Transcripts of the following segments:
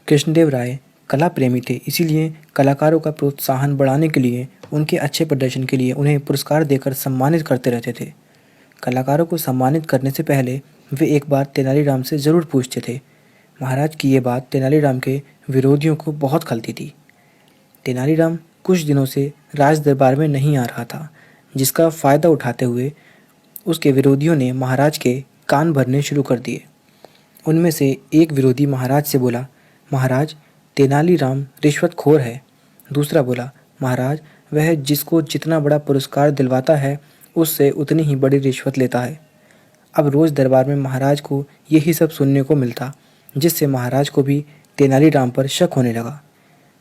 कृष्णदेव राय कला प्रेमी थे, इसीलिए कलाकारों का प्रोत्साहन बढ़ाने के लिए, उनके अच्छे प्रदर्शन के लिए उन्हें पुरस्कार देकर सम्मानित करते रहते थे। कलाकारों को सम्मानित करने से पहले वे एक बार तेनालीराम से ज़रूर पूछते थे। महाराज की ये बात तेनालीराम के विरोधियों को बहुत खलती थी। तेनालीराम कुछ दिनों से राज दरबार में नहीं आ रहा था, जिसका फ़ायदा उठाते हुए उसके विरोधियों ने महाराज के कान भरने शुरू कर दिए। उनमें से एक विरोधी महाराज से बोला, महाराज, तेनालीराम रिश्वतखोर है। दूसरा बोला, महाराज, वह जिसको जितना बड़ा पुरस्कार दिलवाता है उससे उतनी ही बड़ी रिश्वत लेता है। अब रोज़ दरबार में महाराज को यही सब सुनने को मिलता, जिससे महाराज को भी तेनालीराम पर शक होने लगा।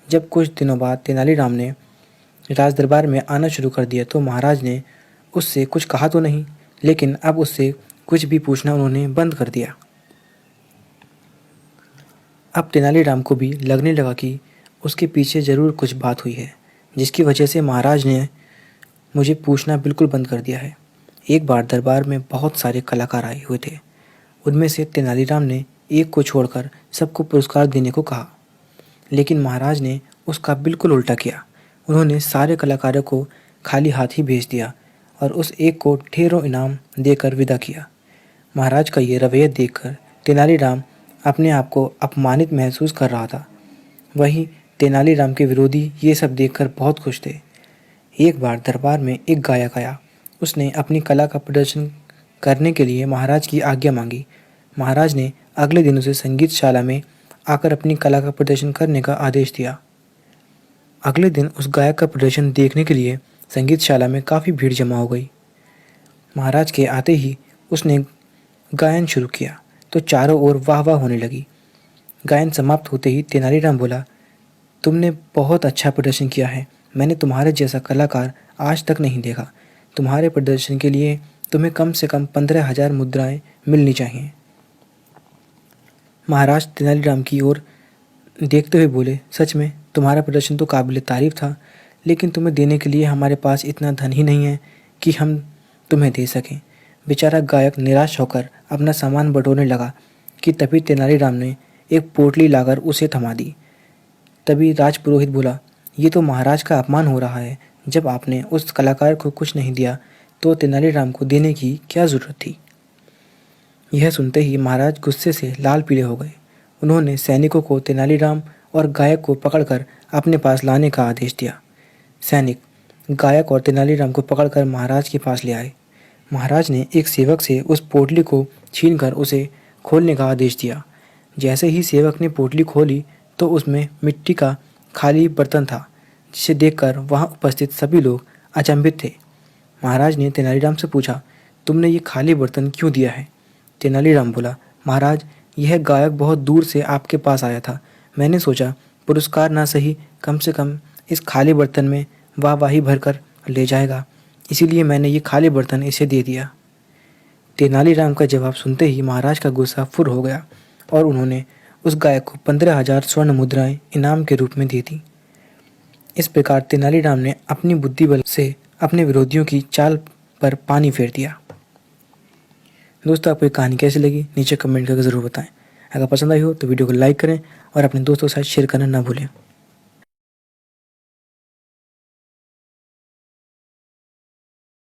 जब कुछ दिनों बाद तेनालीराम ने राज दरबार में आना शुरू कर दिया तो महाराज ने उससे कुछ कहा तो नहीं, लेकिन अब उससे कुछ भी पूछना उन्होंने बंद कर दिया। अब तेनालीराम को भी लगने लगा कि उसके पीछे ज़रूर कुछ बात हुई है, जिसकी वजह से महाराज ने मुझे पूछना बिल्कुल बंद कर दिया है। एक बार दरबार में बहुत सारे कलाकार आए हुए थे। उनमें से तेनालीराम ने एक को छोड़कर सबको पुरस्कार देने को कहा, लेकिन महाराज ने उसका बिल्कुल उल्टा किया। उन्होंने सारे कलाकारों को खाली हाथ ही भेज दिया और उस एक को ढेरों इनाम देकर विदा किया। महाराज का ये रवैया देखकर तेनालीराम अपने आप को अपमानित महसूस कर रहा था। वहीं तेनालीराम के विरोधी ये सब देखकर बहुत खुश थे। एक बार दरबार में एक गायक आया। उसने अपनी कला का प्रदर्शन करने के लिए महाराज की आज्ञा मांगी। महाराज ने अगले दिन उसे संगीतशाला में आकर अपनी कला का प्रदर्शन करने का आदेश दिया। अगले दिन उस गायक का प्रदर्शन देखने के लिए संगीतशाला में काफ़ी भीड़ जमा हो गई। महाराज के आते ही उसने गायन शुरू किया तो चारों ओर वाह वाह होने लगी। गायन समाप्त होते ही तेनालीराम बोला, तुमने बहुत अच्छा प्रदर्शन किया है। मैंने तुम्हारे जैसा कलाकार आज तक नहीं देखा। तुम्हारे प्रदर्शन के लिए तुम्हें कम से कम 15,000 मुद्राएं मिलनी चाहिए। महाराज तेनालीराम की ओर देखते हुए बोले, सच में तुम्हारा प्रदर्शन तो काबिल तारीफ था, लेकिन तुम्हें देने के लिए हमारे पास इतना धन ही नहीं है कि हम तुम्हें दे सकें। बेचारा गायक निराश होकर अपना सामान बटोरने लगा कि तभी तेनालीराम ने एक पोटली लाकर उसे थमा दी। तभी राजपुरोहित बोला, ये तो महाराज का अपमान हो रहा है। जब आपने उस कलाकार को कुछ नहीं दिया तो तेनालीराम को देने की क्या ज़रूरत थी। यह सुनते ही महाराज गुस्से से लाल पीले हो गए। उन्होंने सैनिकों को तेनालीराम और गायक को पकड़कर अपने पास लाने का आदेश दिया। सैनिक गायक और तेनालीराम को पकड़कर महाराज के पास ले आए। महाराज ने एक सेवक से उस पोटली को छीनकर उसे खोलने का आदेश दिया। जैसे ही सेवक ने पोटली खोली तो उसमें मिट्टी का खाली बर्तन था, जिसे देखकर वहां उपस्थित सभी लोग अचंभित थे। महाराज ने तेनालीराम से पूछा, तुमने ये खाली बर्तन क्यों दिया है। तेनालीराम बोला, महाराज, यह गायक बहुत दूर से आपके पास आया था। मैंने सोचा पुरस्कार ना सही, कम से कम इस खाली बर्तन में वाहवाही भरकर ले जाएगा, इसीलिए मैंने ये खाली बर्तन इसे दे दिया। तेनालीराम का जवाब सुनते ही महाराज का गुस्सा फुर हो गया और उन्होंने उस गायक को 15,000 स्वर्ण मुद्राएं इनाम के रूप में दी थी। इस प्रकार तेनालीराम ने अपनी बुद्धि बल से अपने विरोधियों की चाल पर पानी फेर दिया। दोस्तों, आपको ये कहानी कैसी लगी नीचे कमेंट करके ज़रूर बताएं। अगर पसंद आई हो तो वीडियो को लाइक करें और अपने दोस्तों के साथ शेयर करना ना भूलें।